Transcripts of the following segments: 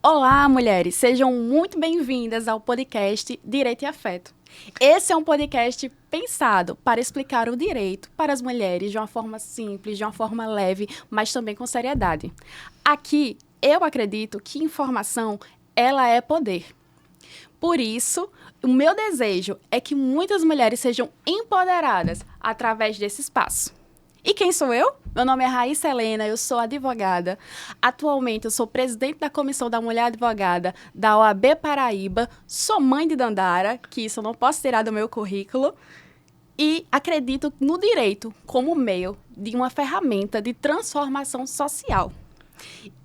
Olá, mulheres! Sejam muito bem-vindas ao podcast Direito e Afeto. Esse é um podcast pensado para explicar o direito para as mulheres de uma forma simples, de uma forma leve, mas também com seriedade. Aqui, eu acredito que informação, ela é poder. Por isso, o meu desejo é que muitas mulheres sejam empoderadas através desse espaço. E quem sou eu? Meu nome é Raíssa Helena, eu sou advogada. Atualmente, eu sou presidente da Comissão da Mulher Advogada da OAB Paraíba. Sou mãe de Dandara, que isso eu não posso tirar do meu currículo. E acredito no direito como meio de uma ferramenta de transformação social.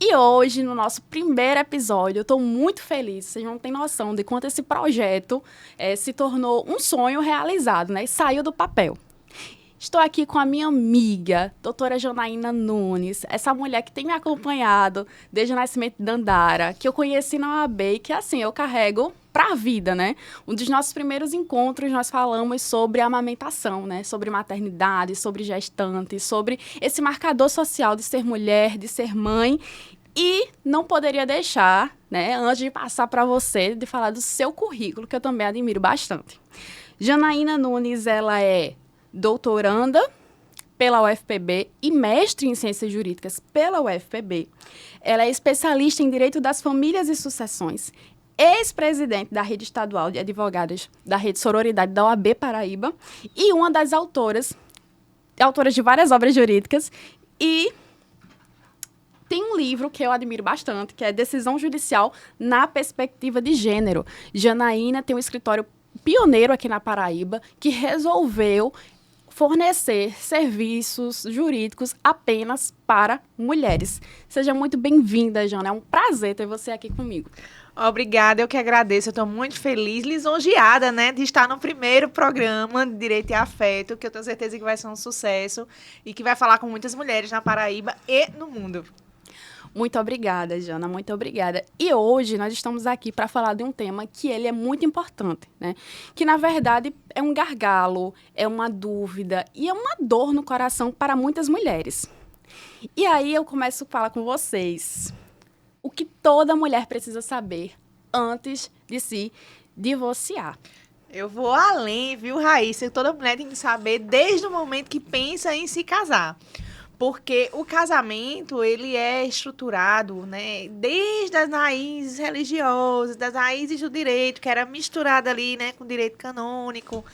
E hoje, no nosso primeiro episódio, eu estou muito feliz. Vocês não têm noção de quanto esse projeto se tornou um sonho realizado, né? E saiu do papel. Estou aqui com a minha amiga, doutora Janaína Nunes, essa mulher que tem me acompanhado desde o nascimento de Dandara, que eu conheci na OAB e que, assim, eu carrego para a vida, né? Um dos nossos primeiros encontros, nós falamos sobre amamentação, né? Sobre maternidade, sobre gestante, sobre esse marcador social de ser mulher, de ser mãe. E não poderia deixar, né, antes de passar para você, de falar do seu currículo, que eu também admiro bastante. Janaína Nunes, ela é doutoranda pela UFPB e mestre em Ciências Jurídicas pela UFPB. Ela é especialista em Direito das Famílias e Sucessões, ex-presidente da Rede Estadual de Advogadas da Rede Sororidade da OAB Paraíba e uma das autoras de várias obras jurídicas. E tem um livro que eu admiro bastante, que é Decisão Judicial na Perspectiva de Gênero. Janaína tem um escritório pioneiro aqui na Paraíba que resolveu fornecer serviços jurídicos apenas para mulheres. Seja muito bem-vinda, Jana. É um prazer ter você aqui comigo. Obrigada, eu que agradeço. Eu estou muito feliz, lisonjeada, né, de estar no primeiro programa de Direito e Afeto, que eu tenho certeza que vai ser um sucesso e que vai falar com muitas mulheres na Paraíba e no mundo. Muito obrigada, Jana, muito obrigada. E hoje nós estamos aqui para falar de um tema que ele é muito importante, né? Que, na verdade, é um gargalo, é uma dúvida e é uma dor no coração para muitas mulheres. E aí eu começo a falar com vocês. O que toda mulher precisa saber antes de se divorciar? Eu vou além, viu, Raíssa? Toda mulher tem que saber desde o momento que pensa em se casar. Porque o casamento, ele é estruturado, né, desde as raízes religiosas, das raízes do direito, que era misturado ali, né, com o direito canônico,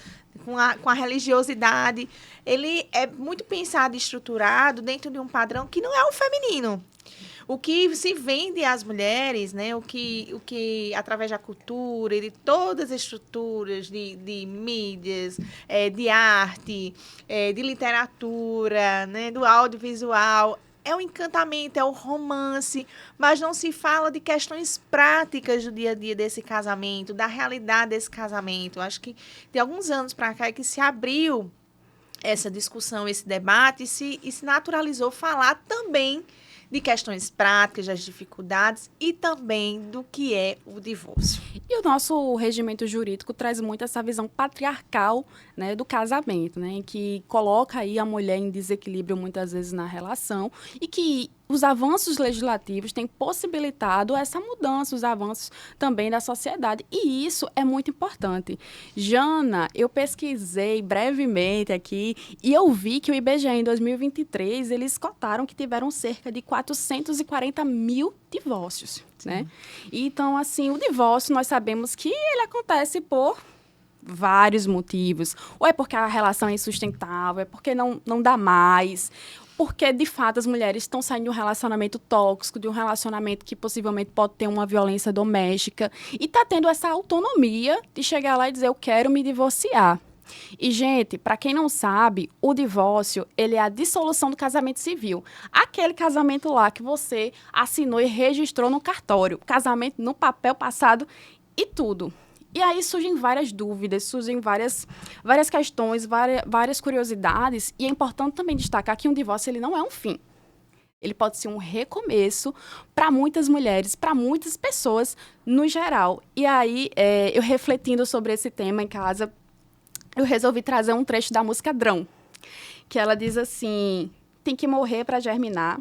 com a religiosidade. Ele é muito pensado e estruturado dentro de um padrão que não é o feminino. O que se vende às mulheres, né, o que através da cultura e de todas as estruturas de mídias, de arte, de literatura, né, do audiovisual, é o encantamento, é o romance, mas não se fala de questões práticas do dia a dia desse casamento, da realidade desse casamento. Acho que de alguns anos para cá é que se abriu essa discussão, esse debate e se naturalizou falar também de questões práticas, das dificuldades e também do que é o divórcio. E o nosso regimento jurídico traz muito essa visão patriarcal, né, do casamento, né, que coloca aí a mulher em desequilíbrio muitas vezes na relação e que os avanços legislativos têm possibilitado essa mudança, os avanços também da sociedade. E isso é muito importante. Jana, eu pesquisei brevemente aqui e eu vi que o IBGE em 2023, eles cotaram que tiveram cerca de 440 mil divórcios, né? Então, assim, o divórcio, nós sabemos que ele acontece por vários motivos. Ou é porque a relação é insustentável, é porque não dá mais, porque, de fato, as mulheres estão saindo de um relacionamento tóxico, de um relacionamento que possivelmente pode ter uma violência doméstica, e está tendo essa autonomia de chegar lá e dizer, eu quero me divorciar. E, gente, para quem não sabe, o divórcio, ele é a dissolução do casamento civil. Aquele casamento lá que você assinou e registrou no cartório. Casamento no papel passado e tudo. E aí surgem várias dúvidas, surgem várias questões, várias curiosidades. E é importante também destacar que um divórcio ele não é um fim. Ele pode ser um recomeço para muitas mulheres, para muitas pessoas no geral. E aí, eu refletindo sobre esse tema em casa, eu resolvi trazer um trecho da música Drão, que ela diz assim, tem que morrer para germinar,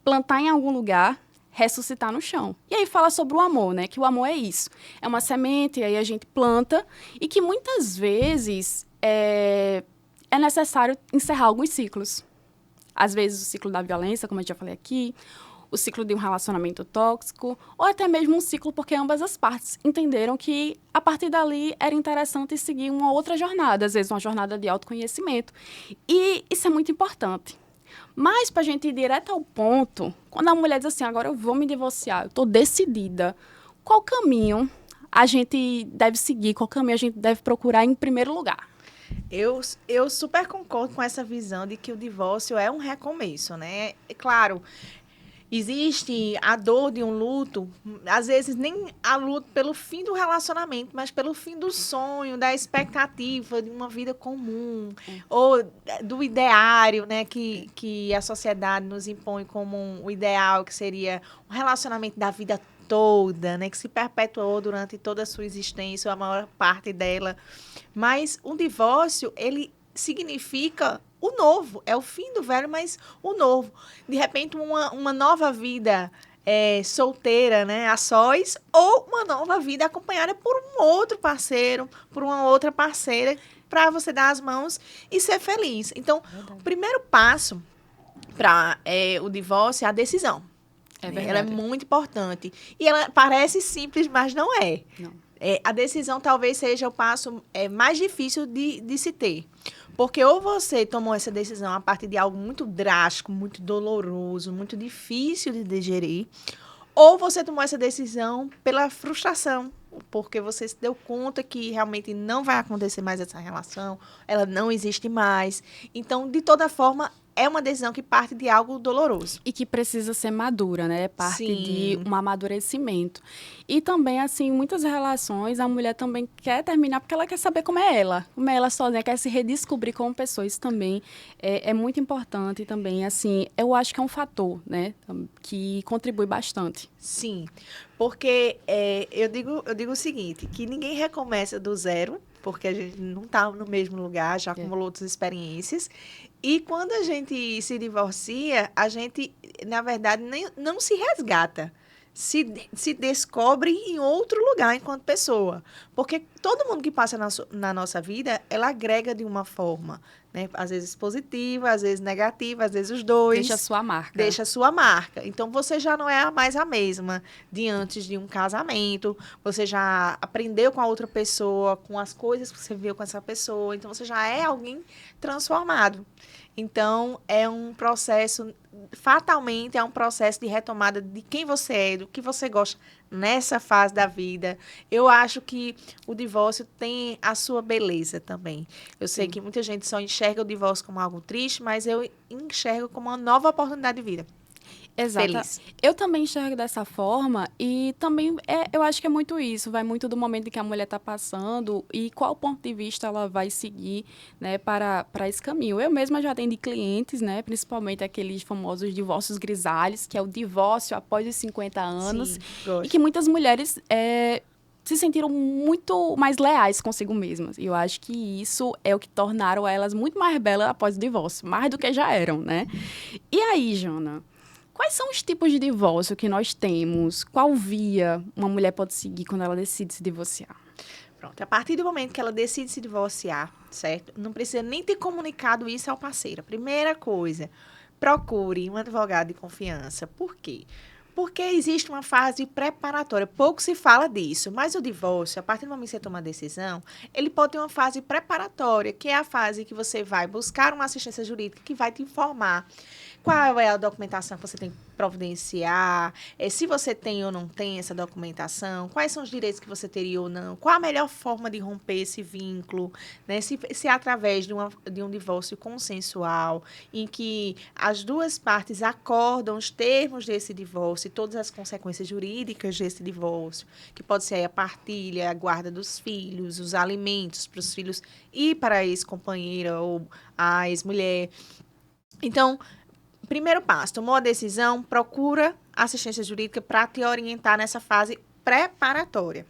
plantar em algum lugar, ressuscitar no chão. E aí fala sobre o amor, né? Que o amor é isso. É uma semente, aí a gente planta, e que muitas vezes é necessário encerrar alguns ciclos. Às vezes o ciclo da violência, como eu já falei aqui, o ciclo de um relacionamento tóxico, ou até mesmo um ciclo porque ambas as partes entenderam que, a partir dali, era interessante seguir uma outra jornada, às vezes uma jornada de autoconhecimento. E isso é muito importante. Mas, para a gente ir direto ao ponto, quando a mulher diz assim, agora eu vou me divorciar, eu estou decidida, qual caminho a gente deve seguir, qual caminho a gente deve procurar em primeiro lugar? Eu super concordo com essa visão de que o divórcio é um recomeço, né? É claro, existe a dor de um luto, às vezes nem a luto pelo fim do relacionamento, mas pelo fim do sonho, da expectativa de uma vida comum, ou do ideário, né, que a sociedade nos impõe como o ideal, que seria um relacionamento da vida toda, né, que se perpetuou durante toda a sua existência, a maior parte dela. Mas o divórcio, ele significa o novo, é o fim do velho, mas o novo. De repente, uma nova vida solteira, né, a sós, ou uma nova vida acompanhada por um outro parceiro, por uma outra parceira, para você dar as mãos e ser feliz. Então, o primeiro passo para o divórcio é a decisão. Ela é muito importante. E ela parece simples, mas não é. Não. A decisão talvez seja o passo mais difícil de se ter. Porque ou você tomou essa decisão a partir de algo muito drástico, muito doloroso, muito difícil de digerir, ou você tomou essa decisão pela frustração, porque você se deu conta que realmente não vai acontecer mais essa relação, ela não existe mais. Então, de toda forma, é uma decisão que parte de algo doloroso. E que precisa ser madura, né? Parte Sim. de um amadurecimento. E também, assim, muitas relações, a mulher também quer terminar porque ela quer saber como é ela sozinha, quer se redescobrir como pessoa. Isso também é muito importante também, assim, eu acho que é um fator, né? Que contribui bastante. Sim, porque eu digo o seguinte, que ninguém recomeça do zero, porque a gente não está no mesmo lugar, já acumulou outras experiências. E quando a gente se divorcia, a gente, na verdade, não se resgata. Se descobre em outro lugar enquanto pessoa. Porque todo mundo que passa na nossa vida, ela agrega de uma forma, né? Às vezes positiva, às vezes negativa, às vezes os dois. Deixa a sua marca. Deixa a sua marca. Então, você já não é mais a mesma de antes de um casamento. Você já aprendeu com a outra pessoa, com as coisas que você viu com essa pessoa. Então, você já é alguém transformado. Então, é um processo, fatalmente, é um processo de retomada de quem você é, do que você gosta nessa fase da vida. Eu acho que o divórcio tem a sua beleza também. Eu sei que muita gente só enxerga o divórcio como algo triste, mas eu enxergo como uma nova oportunidade de vida. Exato. Feliz. Eu também enxergo dessa forma e também eu acho que é muito isso, vai muito do momento que a mulher está passando e qual ponto de vista ela vai seguir, né, para esse caminho. Eu mesma já atendi clientes, né, principalmente aqueles famosos divórcios grisalhos, que é o divórcio após os 50 anos. Sim, gosto. E que muitas mulheres se sentiram muito mais leais consigo mesmas. E eu acho que isso é o que tornaram elas muito mais belas após o divórcio, mais do que já eram, né? E aí, Jana? Quais são os tipos de divórcio que nós temos? Qual via uma mulher pode seguir quando ela decide se divorciar? Pronto, a partir do momento que ela decide se divorciar, certo? Não precisa nem ter comunicado isso ao parceiro. A primeira coisa, procure um advogado de confiança. Por quê? Porque existe uma fase preparatória. Pouco se fala disso, mas o divórcio, a partir do momento que você toma a decisão, ele pode ter uma fase preparatória, que é a fase que você vai buscar uma assistência jurídica que vai te informar qual é a documentação que você tem que providenciar, se você tem ou não tem essa documentação, quais são os direitos que você teria ou não, qual a melhor forma de romper esse vínculo, né? Se é através de um divórcio consensual, em que as duas partes acordam os termos desse divórcio e todas as consequências jurídicas desse divórcio, que pode ser a partilha, a guarda dos filhos, os alimentos para os filhos e para a ex-companheira ou a ex-mulher. Então, primeiro passo, tomou a decisão, procura assistência jurídica para te orientar nessa fase preparatória.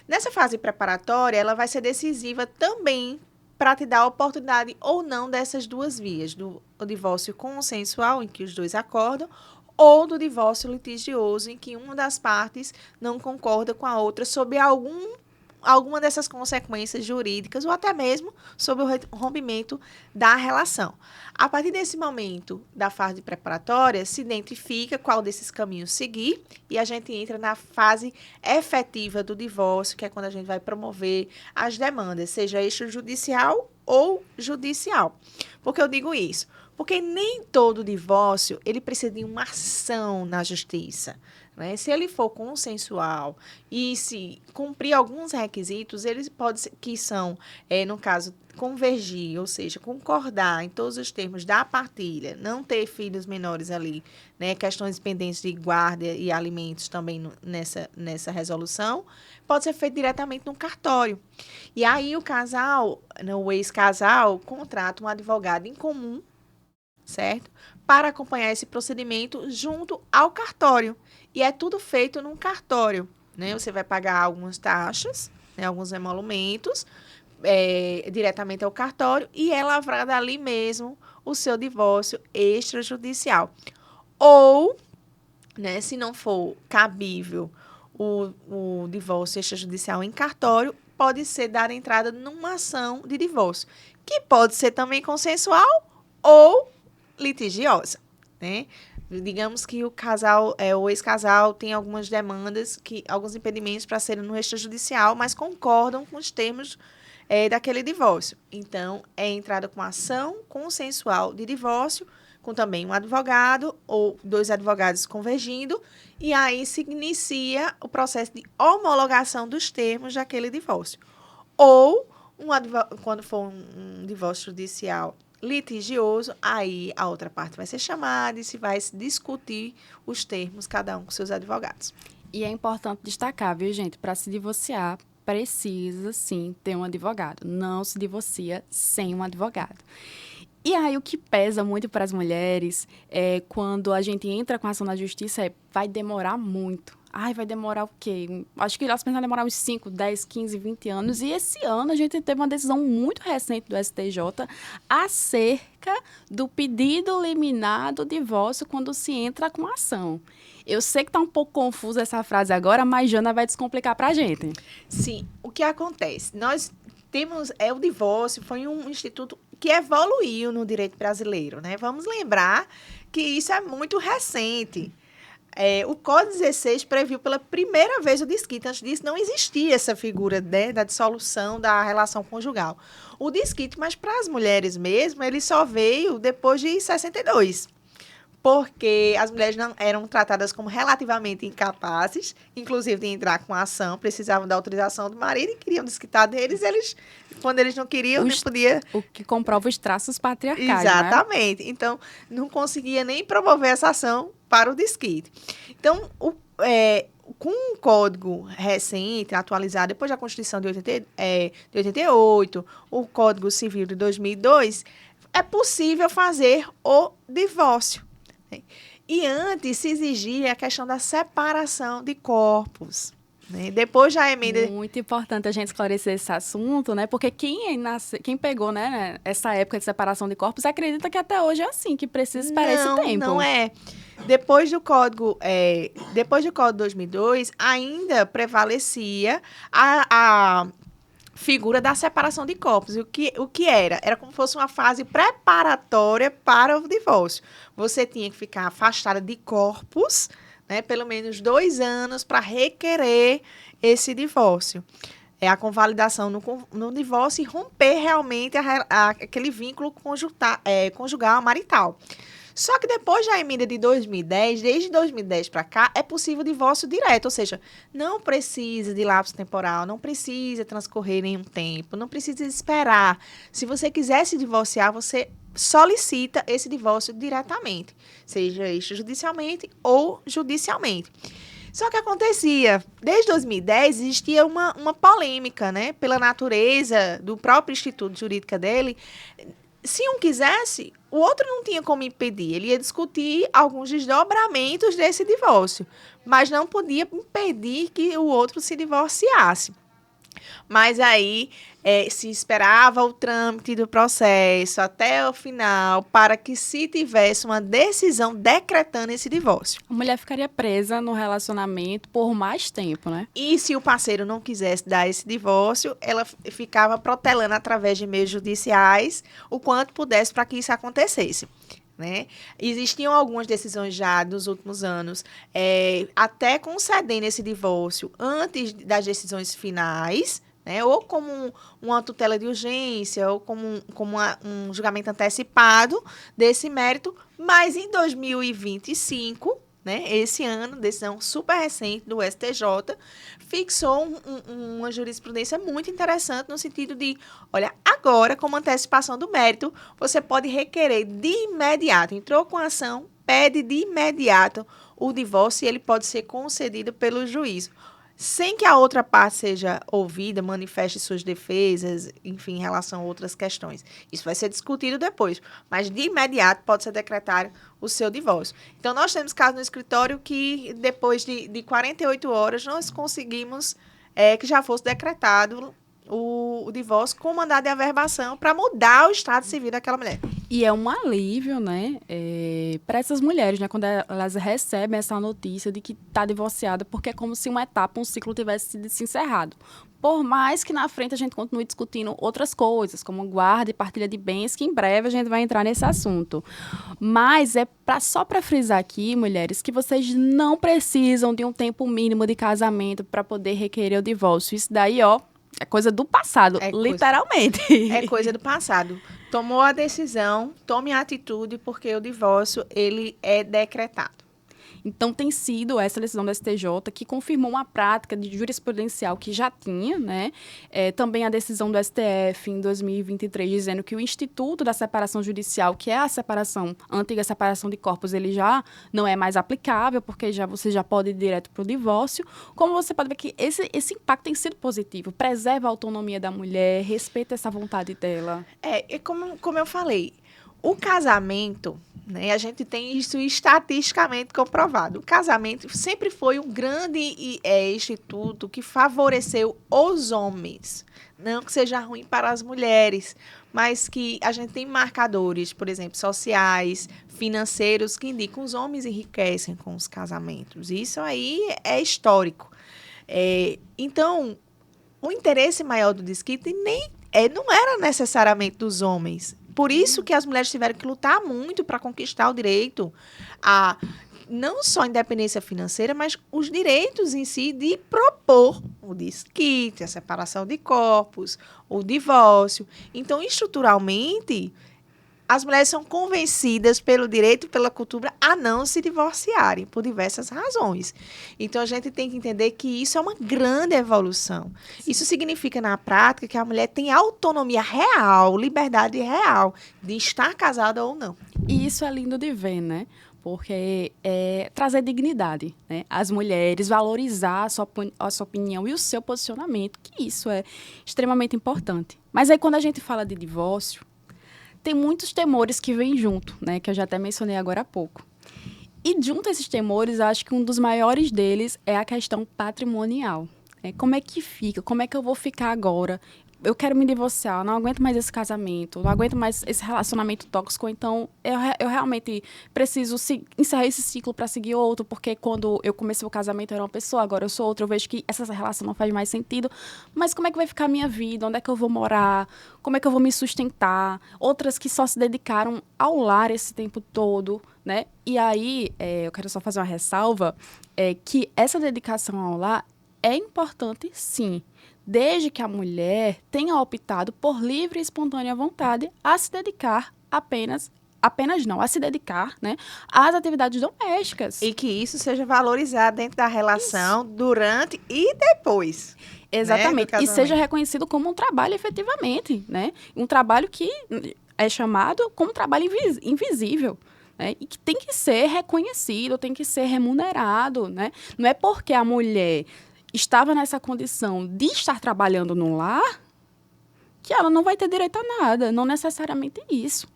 Nessa fase preparatória, ela vai ser decisiva também para te dar a oportunidade ou não dessas duas vias, do divórcio consensual, em que os dois acordam, ou do divórcio litigioso, em que uma das partes não concorda com a outra sobre alguma dessas consequências jurídicas ou até mesmo sobre o rompimento da relação. A partir desse momento da fase preparatória, se identifica qual desses caminhos seguir e a gente entra na fase efetiva do divórcio, que é quando a gente vai promover as demandas, seja extrajudicial ou judicial. Por que eu digo isso? Porque nem todo divórcio ele precisa de uma ação na justiça. Né? Se ele for consensual e se cumprir alguns requisitos, eles podem ser, que são, no caso, convergir, ou seja, concordar em todos os termos da partilha, não ter filhos menores ali, né? Questões pendentes de guarda e alimentos também nessa resolução, pode ser feito diretamente no cartório. E aí o casal, o ex-casal, contrata um advogado em comum, certo? Para acompanhar esse procedimento junto ao cartório. E é tudo feito num cartório, né? Você vai pagar algumas taxas, né? Alguns emolumentos, diretamente ao cartório, e é lavrado ali mesmo o seu divórcio extrajudicial. Ou, né, se não for cabível o divórcio extrajudicial em cartório, pode ser dar entrada numa ação de divórcio, que pode ser também consensual ou litigiosa, né? Digamos que o ex-casal tem algumas demandas, alguns impedimentos para serem no extrajudicial, mas concordam com os termos daquele divórcio. Então, é entrada com ação consensual de divórcio, com também um advogado ou 2 advogados convergindo, e aí se inicia o processo de homologação dos termos daquele divórcio. Ou, quando for um divórcio judicial litigioso, aí a outra parte vai ser chamada e se vai discutir os termos, cada um com seus advogados. E é importante destacar, viu, gente? Para se divorciar, precisa, sim, ter um advogado. Não se divorcia sem um advogado. E aí, o que pesa muito para as mulheres quando a gente entra com a ação na justiça vai demorar muito. Ai, vai demorar o quê? Acho que elas pensam demorar uns 5, 10, 15, 20 anos. E esse ano a gente teve uma decisão muito recente do STJ acerca do pedido liminar do divórcio quando se entra com a ação. Eu sei que está um pouco confusa essa frase agora, mas Jana vai descomplicar para a gente. Sim, o que acontece? Nós temos, o divórcio foi um instituto que evoluiu no direito brasileiro, né? Vamos lembrar que isso é muito recente. O Código 16 previu pela primeira vez o desquite. Antes disso, não existia essa figura, né, da dissolução da relação conjugal. O desquite, mas para as mulheres mesmo, ele só veio depois de 62. Porque as mulheres não eram tratadas como relativamente incapazes, inclusive de entrar com a ação, precisavam da autorização do marido e queriam desquitar deles, quando eles não queriam, nem podia... O que comprova os traços patriarcais, Exatamente. Né? Então, não conseguia nem promover essa ação para o desquite. Então, com um código recente, atualizado, depois da Constituição de 88, o Código Civil de 2002, é possível fazer o divórcio. E antes se exigia a questão da separação de corpos. Né? Depois da emenda... Muito importante a gente esclarecer esse assunto, né? Porque quem pegou, né, essa época de separação de corpos acredita que até hoje é assim, que precisa esperar esse tempo. Não é. Depois do Código 2002, ainda prevalecia a figura da separação de corpos. O que era? Era como se fosse uma fase preparatória para o divórcio. Você tinha que ficar afastada de corpos, né, pelo menos 2 anos para requerer esse divórcio. A convalidação no divórcio e romper realmente aquele vínculo conjugal marital. Só que depois da emenda de 2010, desde 2010 para cá, é possível divórcio direto, ou seja, não precisa de lapso temporal, não precisa transcorrer nenhum tempo, não precisa esperar. Se você quiser se divorciar, você solicita esse divórcio diretamente, seja extrajudicialmente ou judicialmente. Só que acontecia, desde 2010 existia uma polêmica, né, pela natureza do próprio instituto jurídico dele. Se um quisesse, o outro não tinha como impedir. Ele ia discutir alguns desdobramentos desse divórcio, mas não podia impedir que o outro se divorciasse. Mas aí se esperava o trâmite do processo até o final para que se tivesse uma decisão decretando esse divórcio. A mulher ficaria presa no relacionamento por mais tempo, né? E se o parceiro não quisesse dar esse divórcio, ela ficava protelando através de meios judiciais o quanto pudesse para que isso acontecesse. Né? Existiam algumas decisões já nos últimos anos, até concedendo esse divórcio antes das decisões finais, né? Ou como uma tutela de urgência, ou como um julgamento antecipado desse mérito, mas em 2025, né, esse ano, decisão super recente do STJ, fixou uma jurisprudência muito interessante no sentido de, olha, agora, como antecipação do mérito, você pode requerer de imediato, entrou com a ação, pede de imediato o divórcio e ele pode ser concedido pelo juízo, sem que a outra parte seja ouvida, manifeste suas defesas, enfim, em relação a outras questões. Isso vai ser discutido depois, mas de imediato pode ser decretado o seu divórcio. Então, nós temos casos no escritório que, depois de 48 horas, nós conseguimos que já fosse decretado o divórcio com mandado de averbação para mudar o estado civil daquela mulher. E é um alívio, né, para essas mulheres, né, quando elas recebem essa notícia de que está divorciada, porque é como se uma etapa, um ciclo tivesse sido se encerrado. Por mais que na frente a gente continue discutindo outras coisas, como guarda e partilha de bens, que em breve a gente vai entrar nesse assunto. Mas só para frisar aqui, mulheres, que vocês não precisam de um tempo mínimo de casamento para poder requerer o divórcio. Isso daí, ó, é coisa do passado, literalmente. É coisa do passado. Tomou a decisão, tome a atitude, porque o divórcio, ele é decretado. Então, tem sido essa decisão do STJ que confirmou uma prática de jurisprudencial que já tinha, né? Também a decisão do STF em 2023, dizendo que o Instituto da Separação Judicial, que é a antiga separação de corpos, ele já não é mais aplicável, porque você já pode ir direto para o divórcio. Como você pode ver que esse impacto tem sido positivo, preserva a autonomia da mulher, respeita essa vontade dela. Como eu falei, o casamento, né, a gente tem isso estatisticamente comprovado. O casamento sempre foi um grande instituto que favoreceu os homens. Não que seja ruim para as mulheres, mas que a gente tem marcadores, por exemplo, sociais, financeiros, que indicam que os homens enriquecem com os casamentos. Isso aí é histórico. Então, o interesse maior do desquite não era necessariamente dos homens. Por isso que as mulheres tiveram que lutar muito para conquistar o direito a não só a independência financeira, mas os direitos em si de propor o desquite, a separação de corpos, o divórcio. Então, estruturalmente, as mulheres são convencidas pelo direito e pela cultura a não se divorciarem, por diversas razões. Então, a gente tem que entender que isso é uma grande evolução. Sim. Isso significa, na prática, que a mulher tem autonomia real, liberdade real de estar casada ou não. E isso é lindo de ver, né? Porque trazer dignidade, né? As mulheres, valorizar a sua opinião e o seu posicionamento, que isso é extremamente importante. Mas aí, quando a gente fala de divórcio, tem muitos temores que vêm junto, né? Que eu já até mencionei agora há pouco. E junto a esses temores, acho que um dos maiores deles é a questão patrimonial. Como é que fica? Como é que eu vou ficar agora? Eu quero me divorciar, não aguento mais esse casamento, não aguento mais esse relacionamento tóxico, então eu realmente preciso encerrar esse ciclo para seguir outro, porque quando eu comecei o casamento eu era uma pessoa, agora eu sou outra, eu vejo que essa relação não faz mais sentido, mas como é que vai ficar a minha vida? Onde é que eu vou morar? Como é que eu vou me sustentar? Outras que só se dedicaram ao lar esse tempo todo, né? E aí, eu quero só fazer uma ressalva, que essa dedicação ao lar é importante, sim, desde que a mulher tenha optado por livre e espontânea vontade a se dedicar a se dedicar, né, às atividades domésticas. E que isso seja valorizado dentro da relação, durante e depois. Exatamente. Né, e seja reconhecido como um trabalho efetivamente, né? Um trabalho que é chamado como trabalho invisível. Né? E que tem que ser reconhecido, tem que ser remunerado. Né? Não é porque a mulher estava nessa condição de estar trabalhando no lar, que ela não vai ter direito a nada, não necessariamente isso.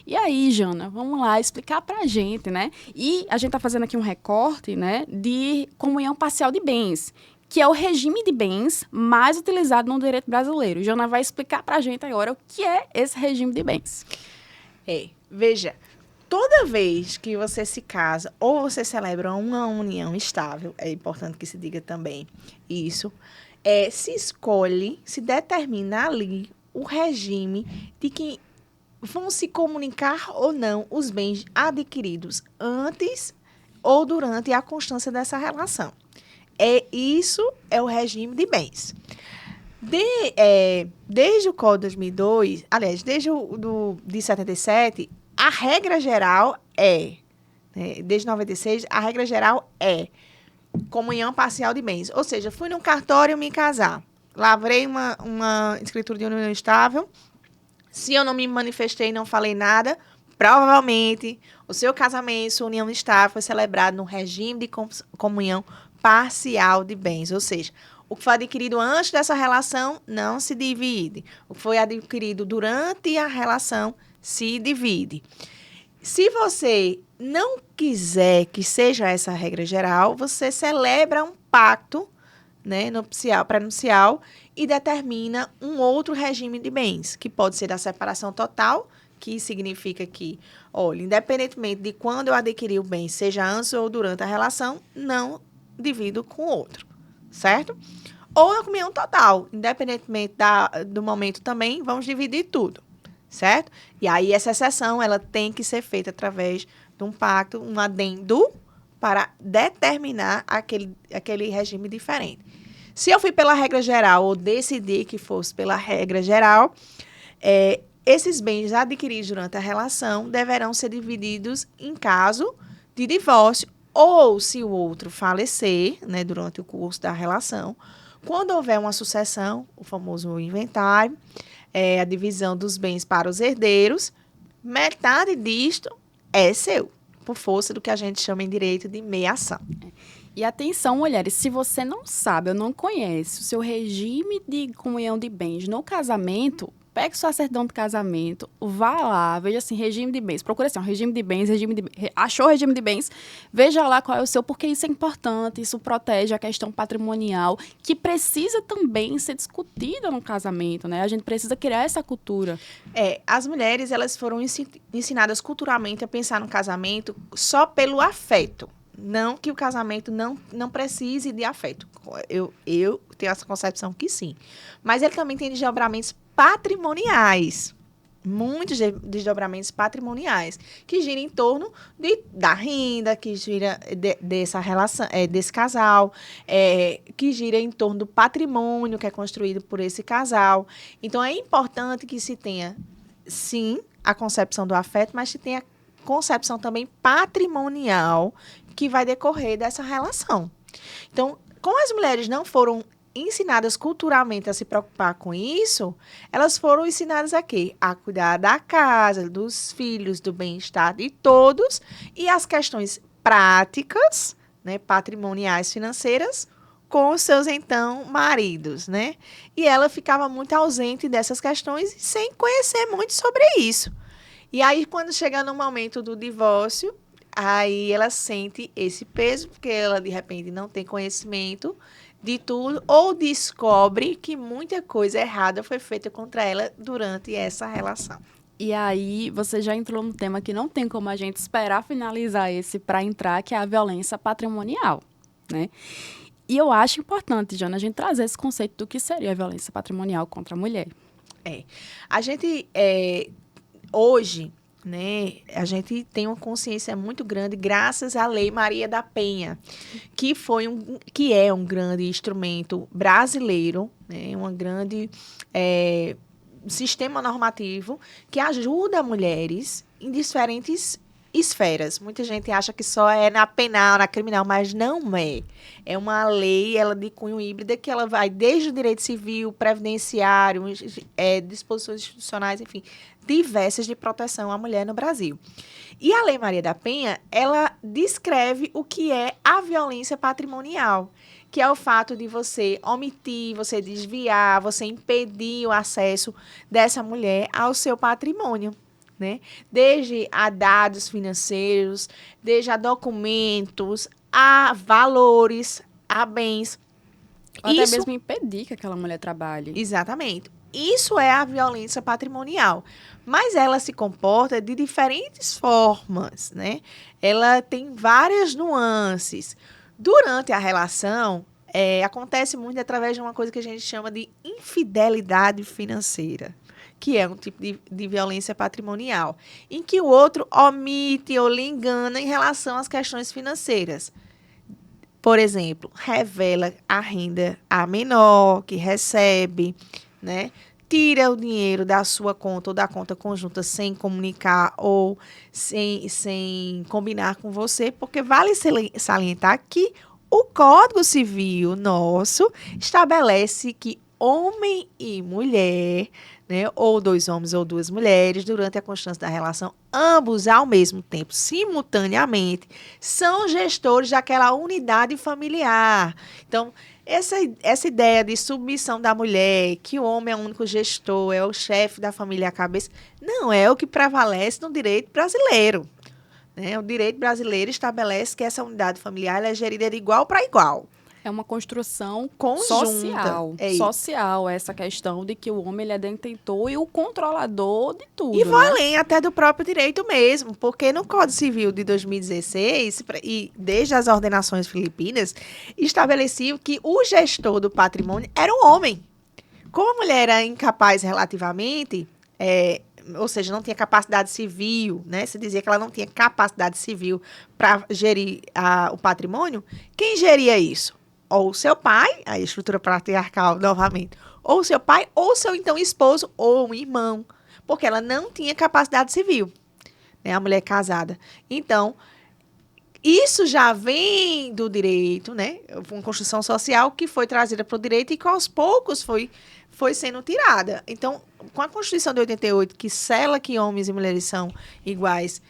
E aí, Jana, vamos lá explicar pra gente, né? E a gente tá fazendo aqui um recorte, né, de comunhão parcial de bens, que é o regime de bens mais utilizado no direito brasileiro. Jana vai explicar para a gente agora o que é esse regime de bens. Veja, toda vez que você se casa ou você celebra uma união estável, é importante que se diga também isso, se determina ali o regime de que vão se comunicar ou não os bens adquiridos antes ou durante a constância dessa relação. Isso é o regime de bens. Desde o Código 2002, aliás, desde de 77, a regra geral desde 96, a regra geral é comunhão parcial de bens. Ou seja, fui num cartório me casar, lavrei uma escritura de união estável, se eu não me manifestei e não falei nada, provavelmente o seu casamento, sua união estável, foi celebrado no regime de comunhão parcial de bens. Ou seja, o que foi adquirido antes dessa relação não se divide. O que foi adquirido durante a relação se divide. Se você não quiser que seja essa a regra geral, você celebra um pacto, né, pré-nupcial, e determina um outro regime de bens, que pode ser da separação total, que significa que, olha, independentemente de quando eu adquiri o bem, seja antes ou durante a relação, não divido com o outro, certo? Ou a comunhão total, independentemente do momento também, vamos dividir tudo, certo? E aí essa exceção, ela tem que ser feita através de um pacto, um adendo, para determinar aquele regime diferente. Se eu fui pela regra geral ou decidi que fosse pela regra geral, esses bens adquiridos durante a relação deverão ser divididos em caso de divórcio ou se o outro falecer, né, durante o curso da relação. Quando houver uma sucessão, o famoso inventário, a divisão dos bens para os herdeiros, metade disto é seu, por força do que a gente chama em direito de meação. E atenção, mulheres, se você não sabe ou não conhece o seu regime de comunhão de bens no casamento, pegue sua certidão de casamento, vá lá, veja assim, regime de bens, procure assim, regime de bens, achou o regime de bens, veja lá qual é o seu, porque isso é importante, isso protege a questão patrimonial, que precisa também ser discutida no casamento, né? A gente precisa criar essa cultura. As mulheres, elas foram ensinadas culturalmente a pensar no casamento só pelo afeto. Não que o casamento não precise de afeto. Eu tenho essa concepção que sim. Mas ele também tem desdobramentos patrimoniais. Muitos desdobramentos patrimoniais. Que giram em torno da renda, que gira dessa relação, desse casal, que gira em torno do patrimônio que é construído por esse casal. Então, é importante que se tenha, sim, a concepção do afeto, mas se tenha concepção também patrimonial que vai decorrer dessa relação. Então, como as mulheres não foram ensinadas culturalmente a se preocupar com isso, elas foram ensinadas a quê? A cuidar da casa, dos filhos, do bem-estar de todos e as questões práticas, né, patrimoniais, financeiras, com os seus, então, maridos, né? E ela ficava muito ausente dessas questões e sem conhecer muito sobre isso. E aí, quando chega no momento do divórcio, aí ela sente esse peso, porque ela, de repente, não tem conhecimento de tudo, ou descobre que muita coisa errada foi feita contra ela durante essa relação. E aí, você já entrou no tema que não tem como a gente esperar finalizar esse para entrar, que é a violência patrimonial, né? E eu acho importante, Jana, a gente trazer esse conceito do que seria a violência patrimonial contra a mulher. A gente... hoje, né, a gente tem uma consciência muito grande graças à Lei Maria da Penha, que é um grande instrumento brasileiro, né, um grande sistema normativo que ajuda mulheres em diferentes esferas. Muita gente acha que só é na penal, na criminal, mas não é. É uma lei, ela de cunho híbrida, que ela vai desde o direito civil, previdenciário, disposições institucionais, enfim, diversas de proteção à mulher no Brasil. E a Lei Maria da Penha, ela descreve o que é a violência patrimonial, que é o fato de você omitir, você desviar, você impedir o acesso dessa mulher ao seu patrimônio, né? Desde a dados financeiros, desde a documentos, a valores, a bens. Ou até Isso, mesmo impedir que aquela mulher trabalhe. exatamente. Isso é a violência patrimonial. Mas ela se comporta de diferentes formas, né? Ela tem várias nuances. Durante a relação, acontece muito através de uma coisa que a gente chama de infidelidade financeira, que é um tipo de violência patrimonial, em que o outro omite ou lhe engana em relação às questões financeiras. Por exemplo, revela a renda a menor que recebe, né? Tira o dinheiro da sua conta ou da conta conjunta sem comunicar ou sem combinar com você, porque vale salientar que o Código Civil nosso estabelece que homem e mulher, né, ou dois homens ou duas mulheres, durante a constância da relação, ambos ao mesmo tempo, simultaneamente, são gestores daquela unidade familiar. Então, essa ideia de submissão da mulher, que o homem é o único gestor, é o chefe da família, a cabeça, não é o que prevalece no direito brasileiro. Né? O direito brasileiro estabelece que essa unidade familiar ela é gerida de igual para igual. É uma construção Conjunta. social. É isso. Social, essa questão de que o homem ele é detentor e o controlador de tudo. E vou né? além até do próprio direito mesmo, porque no Código Civil de 2016, e desde as ordenações filipinas, estabeleciam que o gestor do patrimônio era um homem. Como a mulher era incapaz relativamente, ou seja, não tinha capacidade civil, né? Se dizia que ela não tinha capacidade civil para gerir o patrimônio, quem geria isso? Ou seu pai, a estrutura patriarcal novamente, ou seu pai, ou seu então esposo, ou um irmão, porque ela não tinha capacidade civil, né? A mulher casada. Então, isso já vem do direito, né? Uma construção social que foi trazida para o direito e que aos poucos foi sendo tirada. Então, com a Constituição de 88, que sela que homens e mulheres são iguais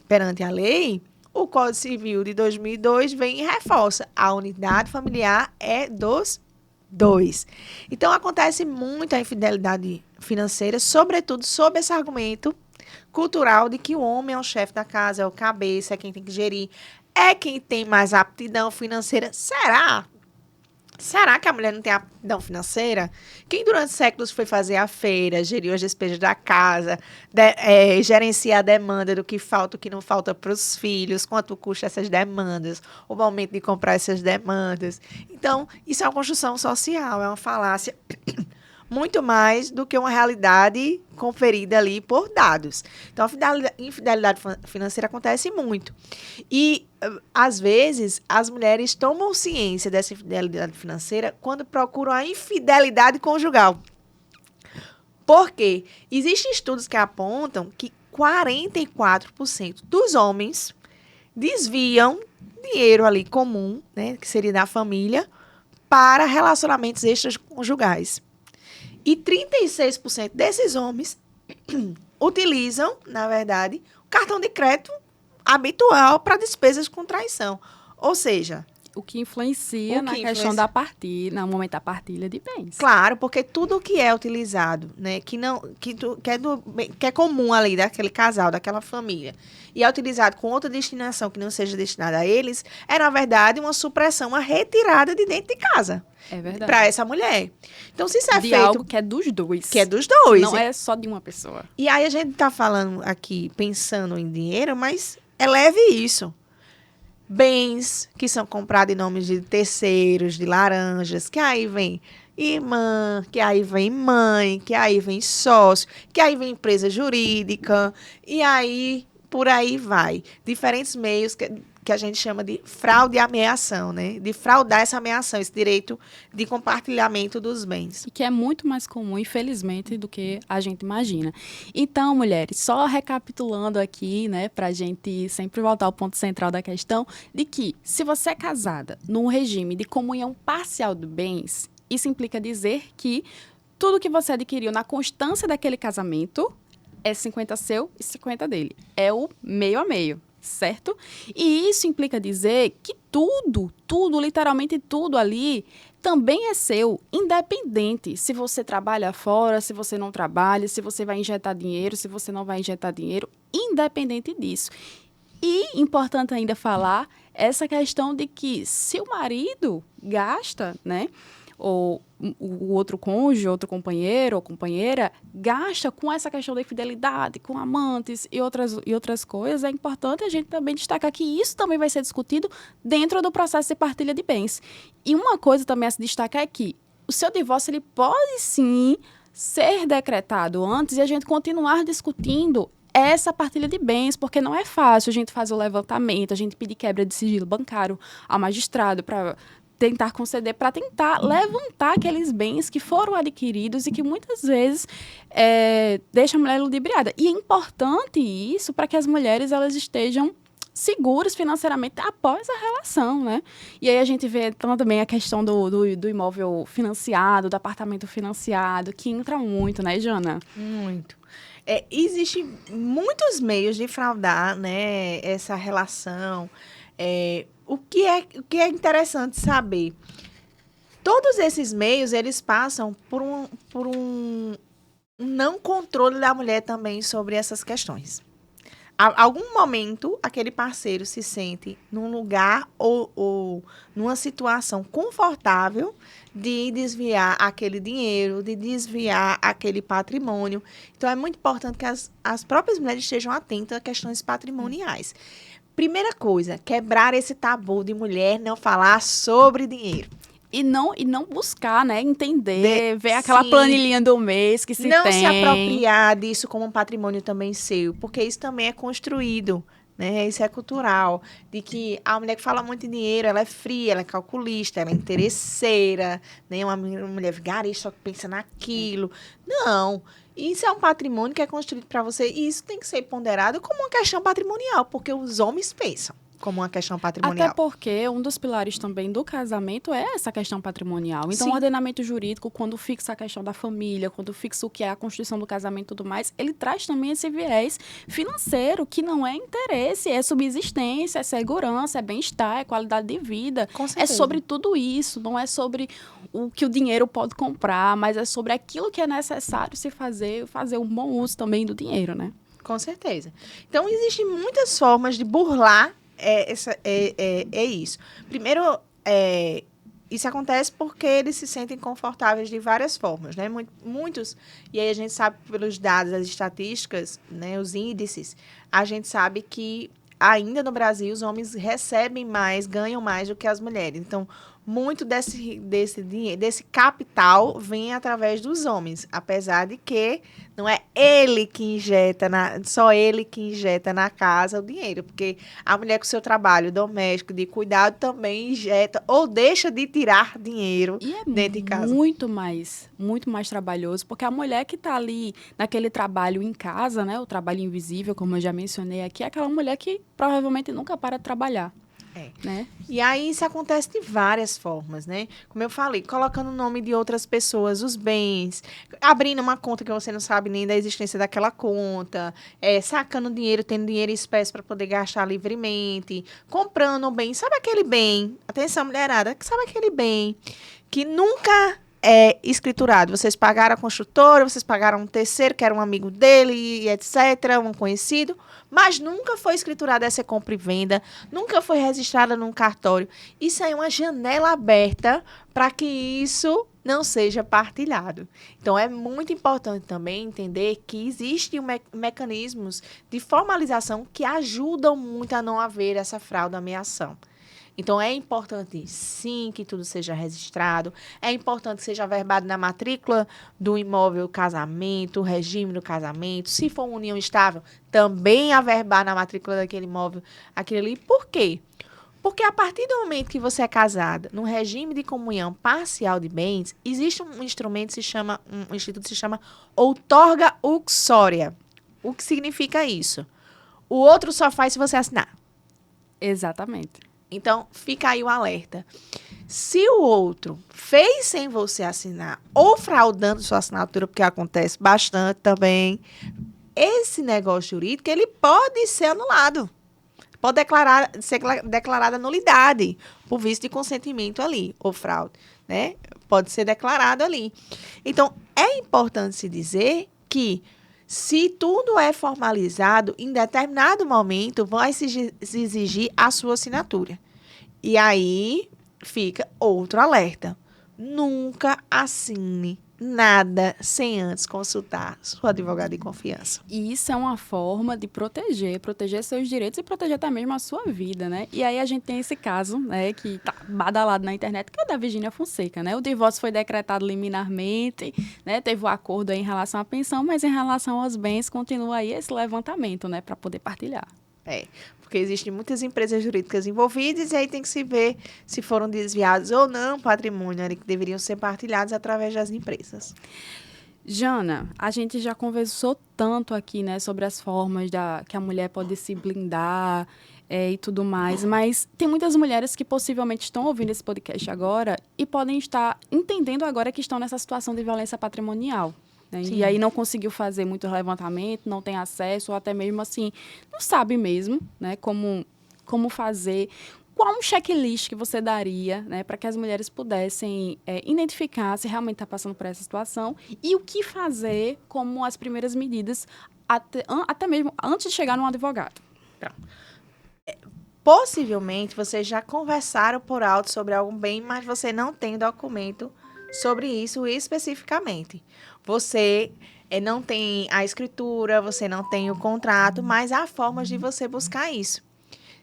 perante a lei, o Código Civil de 2002 vem e reforça. A unidade familiar é dos dois. Então, acontece muito a infidelidade financeira, sobretudo sob esse argumento cultural de que o homem é o chefe da casa, é o cabeça, é quem tem que gerir, é quem tem mais aptidão financeira. Será? Será que a mulher não tem aptidão financeira? Quem durante séculos foi fazer a feira, geriu as despesas da casa, gerencia a demanda do que falta, o que não falta para os filhos, quanto custa essas demandas, o momento de comprar essas demandas. Então, isso é uma construção social, é uma falácia muito mais do que uma realidade conferida ali por dados. Então, a infidelidade financeira acontece muito. E, às vezes, as mulheres tomam ciência dessa infidelidade financeira quando procuram a infidelidade conjugal. Por quê? Existem estudos que apontam que 44% dos homens desviam dinheiro ali comum, né, que seria da família, para relacionamentos extraconjugais. E 36% desses homens utilizam, na verdade, o cartão de crédito habitual para despesas com traição. Ou seja, O que influencia na questão da partilha, no momento da partilha de bens. claro, porque tudo que é utilizado, né, que é comum ali daquele casal, daquela família, e é utilizado com outra destinação que não seja destinada a eles, é, na verdade, uma supressão, uma retirada de dentro de casa. É verdade. Para essa mulher. Então, se isso é de feito... algo que é dos dois. Que é dos dois. Não é só de uma pessoa. E aí a gente tá falando aqui, pensando em dinheiro, mas eleve isso. Bens que são comprados em nome de terceiros, de laranjas, que aí vem irmã, que aí vem mãe, que aí vem sócio, que aí vem empresa jurídica, e aí por aí vai. Diferentes meios que a gente chama de fraude e ameação, né? De fraudar essa ameação, esse direito de compartilhamento dos bens. E que é muito mais comum, infelizmente, do que a gente imagina. Então, mulheres, só recapitulando aqui, né, pra gente sempre voltar ao ponto central da questão, de que se você é casada num regime de comunhão parcial de bens, isso implica dizer que tudo que você adquiriu na constância daquele casamento é 50 seu e 50 dele. É o meio a meio. Certo? E isso implica dizer que tudo, literalmente tudo ali, também é seu, independente se você trabalha fora, se você não trabalha, se você vai injetar dinheiro, se você não vai injetar dinheiro, independente disso. E, importante ainda falar, essa questão de que se o marido gasta, né, ou o outro cônjuge, outro companheiro ou companheira, gasta com essa questão da infidelidade, com amantes e outras coisas, é importante a gente também destacar que isso também vai ser discutido dentro do processo de partilha de bens. E uma coisa também a se destacar é que o seu divórcio ele pode sim ser decretado antes e a gente continuar discutindo essa partilha de bens, porque não é fácil a gente fazer o levantamento, a gente pedir quebra de sigilo bancário ao magistrado para tentar conceder, para tentar levantar aqueles bens que foram adquiridos e que muitas vezes deixam a mulher ludibriada. E é importante isso para que as mulheres elas estejam seguras financeiramente após a relação, né? E aí a gente vê também a questão do imóvel financiado, do apartamento financiado, que entra muito, né, Jana? Muito. Existem muitos meios de fraudar, né, essa relação. O que é interessante saber? Todos esses meios, eles passam por um não controle da mulher também sobre essas questões. Algum momento, aquele parceiro se sente num lugar ou numa situação confortável de desviar aquele dinheiro, de desviar aquele patrimônio. Então, é muito importante que as próprias mulheres estejam atentas a questões patrimoniais. Primeira coisa, quebrar esse tabu de mulher não falar sobre dinheiro. E não buscar, né, entender, ver aquela planilhinha do mês que se não tem. Não se apropriar disso como um patrimônio também seu, porque isso também é construído, né? Isso é cultural, de que a mulher que fala muito em dinheiro, ela é fria, ela é calculista, ela é interesseira, né? Uma mulher vigarista só que pensa naquilo. Não, isso é um patrimônio que é construído para você e isso tem que ser ponderado como uma questão patrimonial, porque os homens pensam como uma questão patrimonial. Até porque um dos pilares também do casamento é essa questão patrimonial. Então, Sim. O ordenamento jurídico, quando fixa a questão da família, quando fixa o que é a constituição do casamento e tudo mais, ele traz também esse viés financeiro, que não é interesse, é subsistência, é segurança, é bem-estar, é qualidade de vida. Com certeza. É sobre tudo isso, não é sobre o que o dinheiro pode comprar, mas é sobre aquilo que é necessário se fazer um bom uso também do dinheiro, né? Com certeza. Então, existem muitas formas de burlar isso. Primeiro, isso acontece porque eles se sentem confortáveis de várias formas, né? Muitos, e aí a gente sabe pelos dados, as estatísticas, né, os índices, a gente sabe que ainda no Brasil os homens recebem mais, ganham mais do que as mulheres. Então, muito desse dinheiro, desse capital vem através dos homens, apesar de que não é ele que injeta, só ele que injeta na casa o dinheiro, porque a mulher com seu trabalho doméstico, de cuidado, também injeta ou deixa de tirar dinheiro dentro de casa. Muito mais trabalhoso, porque a mulher que está ali naquele trabalho em casa, né, o trabalho invisível, como eu já mencionei aqui, é aquela mulher que provavelmente nunca para de trabalhar. Né? E aí isso acontece de várias formas, né? Como eu falei, colocando o nome de outras pessoas, os bens, abrindo uma conta que você não sabe nem da existência daquela conta, sacando dinheiro, tendo dinheiro em espécie para poder gastar livremente, comprando um bem, sabe aquele bem, atenção mulherada, sabe aquele bem que nunca é escriturado, vocês pagaram a construtora, vocês pagaram um terceiro, que era um amigo dele, e etc., um conhecido, mas nunca foi escriturada essa compra e venda, nunca foi registrada num cartório. Isso aí é uma janela aberta para que isso não seja partilhado. Então, é muito importante também entender que existem mecanismos de formalização que ajudam muito a não haver essa fraude, ameação. Então, é importante, sim, que tudo seja registrado. É importante que seja averbado na matrícula do imóvel casamento, regime do casamento. Se for uma união estável, também averbar na matrícula daquele imóvel aquele ali. Por quê? Porque a partir do momento que você é casada no regime de comunhão parcial de bens, existe um instrumento um instituto que se chama outorga uxória. O que significa isso? O outro só faz se você assinar. Exatamente. Então, fica aí o alerta. Se o outro fez sem você assinar ou fraudando sua assinatura, porque acontece bastante também, esse negócio jurídico, ele pode ser anulado. Pode ser declarada nulidade por vício de consentimento ali, ou fraude, né? Pode ser declarado ali. Então, é importante se dizer que se tudo é formalizado, em determinado momento vai se exigir a sua assinatura. E aí fica outro alerta. Nunca assine nada sem antes consultar sua advogada de confiança. E isso é uma forma de proteger seus direitos e proteger até mesmo a sua vida, né? E aí a gente tem esse caso, né, que tá badalado na internet, que é o da Virgínia Fonseca, né? O divórcio foi decretado liminarmente, né? Teve o acordo aí em relação à pensão, mas em relação aos bens continua aí esse levantamento, né, para poder partilhar. Porque existem muitas empresas jurídicas envolvidas e aí tem que se ver se foram desviados ou não patrimônio ali que deveriam ser partilhados através das empresas. Jana, a gente já conversou tanto aqui, né, sobre as formas que a mulher pode se blindar e tudo mais, mas tem muitas mulheres que possivelmente estão ouvindo esse podcast agora e podem estar entendendo agora que estão nessa situação de violência patrimonial. Né? E aí não conseguiu fazer muito levantamento, não tem acesso, ou até mesmo assim, não sabe mesmo, né, como fazer. Qual um checklist que você daria, né, para que as mulheres pudessem identificar se realmente está passando por essa situação e o que fazer como as primeiras medidas, até mesmo antes de chegar num advogado? Então, possivelmente, vocês já conversaram por alto sobre algum bem, mas você não tem documento sobre isso especificamente. Você não tem a escritura, você não tem o contrato, mas há formas de você buscar isso.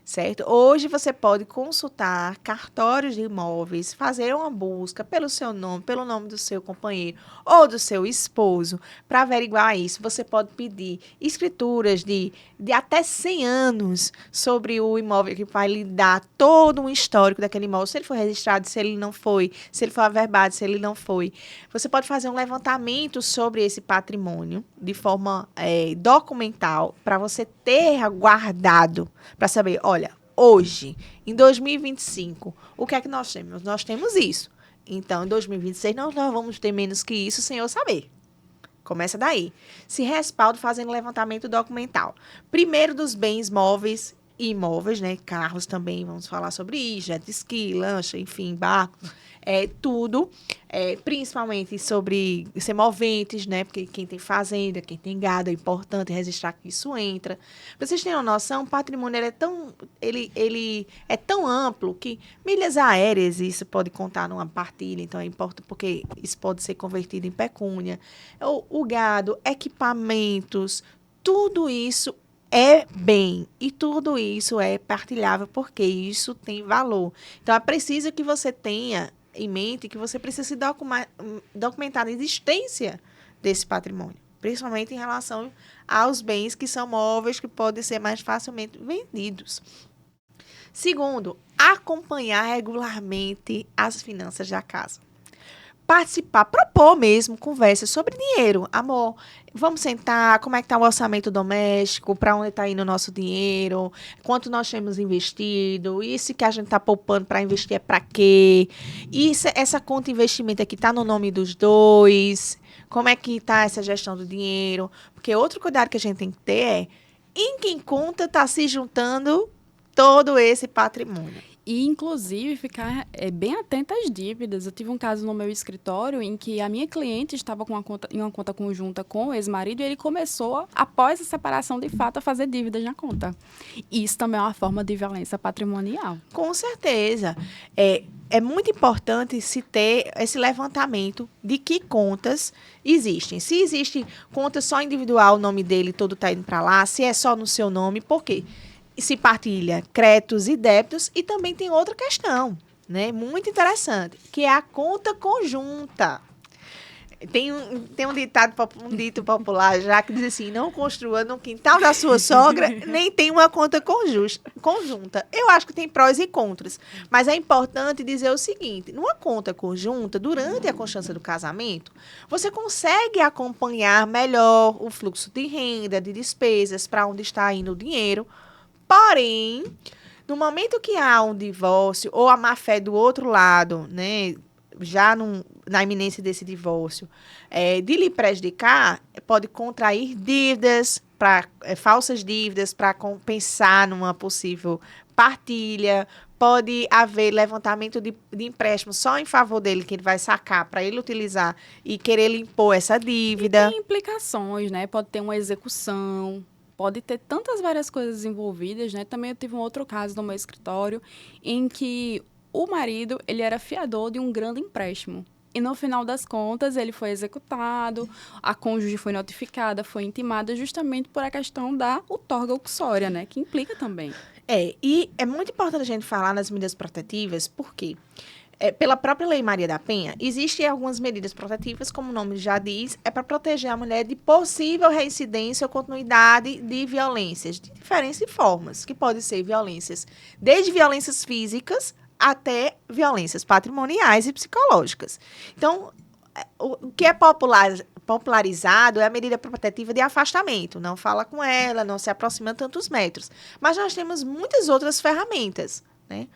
Certo? Hoje você pode consultar cartórios de imóveis, fazer uma busca pelo seu nome, pelo nome do seu companheiro ou do seu esposo, para averiguar isso. Você pode pedir escrituras de até 100 anos sobre o imóvel, que vai lhe dar todo um histórico daquele imóvel, se ele foi registrado, se ele não foi, se ele foi averbado, se ele não foi. Você pode fazer um levantamento sobre esse patrimônio de forma documental, para você ter guardado, para saber, olha, hoje, em 2025, o que é que nós temos? Nós temos isso. Então, em 2026, nós não vamos ter menos que isso sem eu saber. Começa daí. Se respaldo fazendo levantamento documental. Primeiro dos bens móveis e imóveis, né? Carros também, vamos falar sobre isso, jet ski, lancha, enfim, barco. Tudo, principalmente sobre semoventes, né? Porque quem tem fazenda, quem tem gado, é importante registrar que isso entra. Pra vocês terem uma noção, o patrimônio ele é tão amplo que milhas aéreas, isso pode contar numa partilha, então é importante porque isso pode ser convertido em pecúnia. O gado, equipamentos, tudo isso é bem e tudo isso é partilhável porque isso tem valor. Então, é preciso que você tenha em mente que você precisa se documentar a existência desse patrimônio, principalmente em relação aos bens que são móveis, que podem ser mais facilmente vendidos. Segundo, acompanhar regularmente as finanças da casa. Participar, propor mesmo, conversa sobre dinheiro. Amor, vamos sentar, como é que está o orçamento doméstico, para onde está indo o nosso dinheiro, quanto nós temos investido, isso que a gente está poupando para investir é para quê? Essa conta de investimento aqui está no nome dos dois, como é que está essa gestão do dinheiro? Porque outro cuidado que a gente tem que ter é em que conta está se juntando todo esse patrimônio. E, inclusive, ficar bem atenta às dívidas. Eu tive um caso no meu escritório em que a minha cliente estava em uma conta conjunta com o ex-marido e ele começou, após a separação, de fato, a fazer dívidas na conta. Isso também é uma forma de violência patrimonial. Com certeza. É muito importante se ter esse levantamento de que contas existem. Se existe conta só individual, o nome dele todo está indo para lá, se é só no seu nome, por quê? Se partilha créditos e débitos e também tem outra questão, né, muito interessante, que é a conta conjunta. Tem um dito popular já que diz assim, não construa no quintal da sua sogra, nem tem uma conta conjunta. Eu acho que tem prós e contras, mas é importante dizer o seguinte, numa conta conjunta, durante a constância do casamento, você consegue acompanhar melhor o fluxo de renda, de despesas, para onde está indo o dinheiro. Porém, no momento que há um divórcio ou a má-fé do outro lado, né, já na iminência desse divórcio, de lhe prejudicar, pode contrair dívidas, falsas dívidas para compensar numa possível partilha, pode haver levantamento de empréstimo só em favor dele, que ele vai sacar para ele utilizar e querer lhe impor essa dívida. E tem implicações, né? Pode ter uma execução. pode ter tantas várias coisas envolvidas, né? Também eu tive um outro caso no meu escritório em que o marido, ele era fiador de um grande empréstimo. E no final das contas, ele foi executado, a cônjuge foi notificada, foi intimada justamente por a questão da outorga uxória, né? Que implica também. E é muito importante a gente falar nas medidas protetivas, porque pela própria Lei Maria da Penha, existem algumas medidas protetivas, como o nome já diz, é para proteger a mulher de possível reincidência ou continuidade de violências, de diferentes formas, que podem ser violências, desde violências físicas até violências patrimoniais e psicológicas. Então, o que é popularizado é a medida protetiva de afastamento. Não fala com ela, não se aproxima tantos metros. Mas nós temos muitas outras ferramentas, né?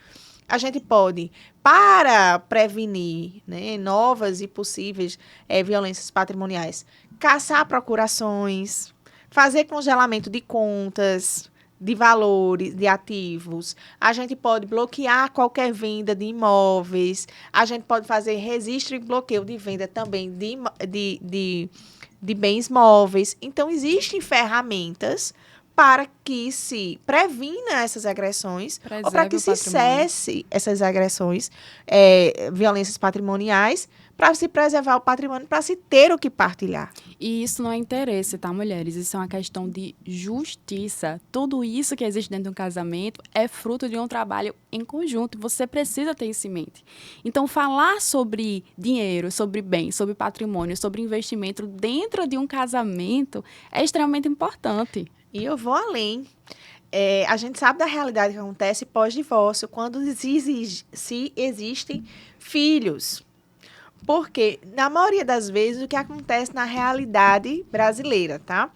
A gente pode, para prevenir, né, novas e possíveis violências patrimoniais, caçar procurações, fazer congelamento de contas, de valores, de ativos. A gente pode bloquear qualquer venda de imóveis. A gente pode fazer registro e bloqueio de venda também de bens móveis. Então, existem ferramentas para que se previna essas agressões ou para que se cesse essas agressões, violências patrimoniais, para se preservar o patrimônio, para se ter o que partilhar. E isso não é interesse, tá, mulheres? Isso é uma questão de justiça. Tudo isso que existe dentro de um casamento é fruto de um trabalho em conjunto. Você precisa ter isso em mente. Então, falar sobre dinheiro, sobre bens, sobre patrimônio, sobre investimento dentro de um casamento é extremamente importante. E eu vou além. A gente sabe da realidade que acontece pós-divórcio, quando se existem filhos. Porque, na maioria das vezes, o que acontece na realidade brasileira, tá?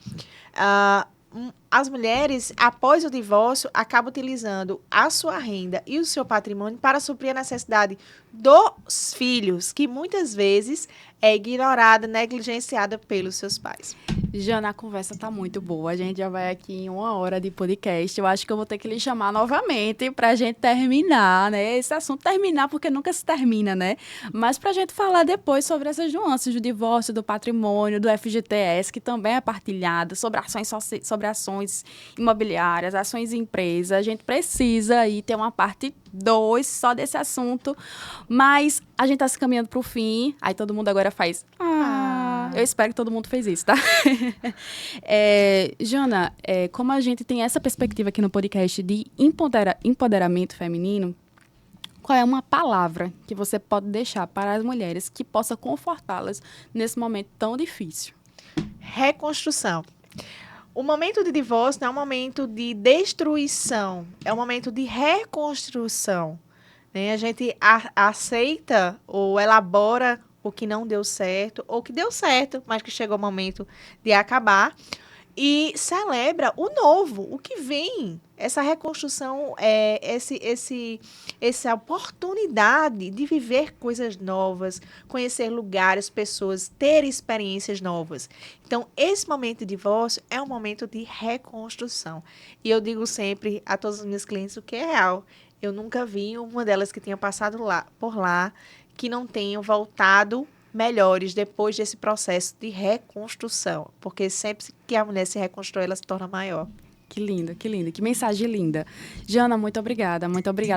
As mulheres, após o divórcio, acabam utilizando a sua renda e o seu patrimônio para suprir a necessidade dos filhos, que muitas vezes é ignorada, negligenciada pelos seus pais. Jana, a conversa tá muito boa. A gente já vai aqui em 1 hora de podcast. Eu acho que eu vou ter que lhe chamar novamente pra gente terminar, né? Esse assunto terminar, porque nunca se termina, né? Mas pra gente falar depois sobre essas nuances do divórcio, do patrimônio, do FGTS, que também é partilhado, sobre ações imobiliárias, ações em empresa. A gente precisa aí ter uma parte 2 só desse assunto. Mas a gente tá se caminhando pro fim. Aí todo mundo agora faz... Eu espero que todo mundo fez isso, tá? Jana, como a gente tem essa perspectiva aqui no podcast de empoderamento feminino, qual é uma palavra que você pode deixar para as mulheres que possa confortá-las nesse momento tão difícil? Reconstrução. O momento de divórcio não é um momento de destruição, é um momento de reconstrução, né? A gente aceita ou elabora o que não deu certo, ou que deu certo, mas que chegou o momento de acabar, e celebra o novo, o que vem. Essa reconstrução, essa oportunidade de viver coisas novas, conhecer lugares, pessoas, ter experiências novas. Então, esse momento de divórcio é um momento de reconstrução. E eu digo sempre a todos os meus clientes o que é real. Eu nunca vi uma delas que tenha passado por lá, que não tenham voltado melhores depois desse processo de reconstrução. Porque sempre que a mulher se reconstrói, ela se torna maior. Que linda, que mensagem linda. Jana, muito obrigada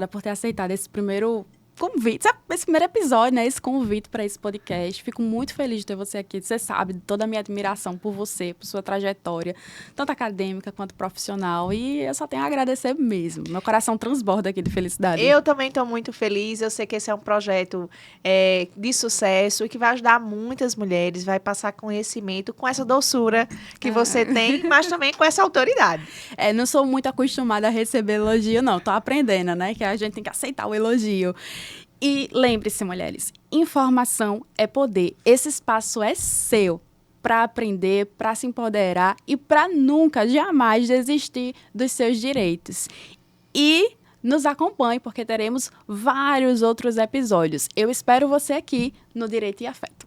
por ter aceitado esse primeiro convite, esse primeiro episódio, né? Esse convite para esse podcast. Fico muito feliz de ter você aqui. Você sabe de toda a minha admiração por você, por sua trajetória, tanto acadêmica quanto profissional. E eu só tenho a agradecer mesmo. Meu coração transborda aqui de felicidade. Eu também estou muito feliz. Eu sei que esse é um projeto de sucesso e que vai ajudar muitas mulheres, vai passar conhecimento com essa doçura que você tem, mas também com essa autoridade. Não sou muito acostumada a receber elogio, não. Tô aprendendo, né? Que a gente tem que aceitar o elogio. E lembre-se, mulheres, informação é poder. Esse espaço é seu para aprender, para se empoderar e para nunca, jamais desistir dos seus direitos. E nos acompanhe, porque teremos vários outros episódios. Eu espero você aqui no Direito e Afeto.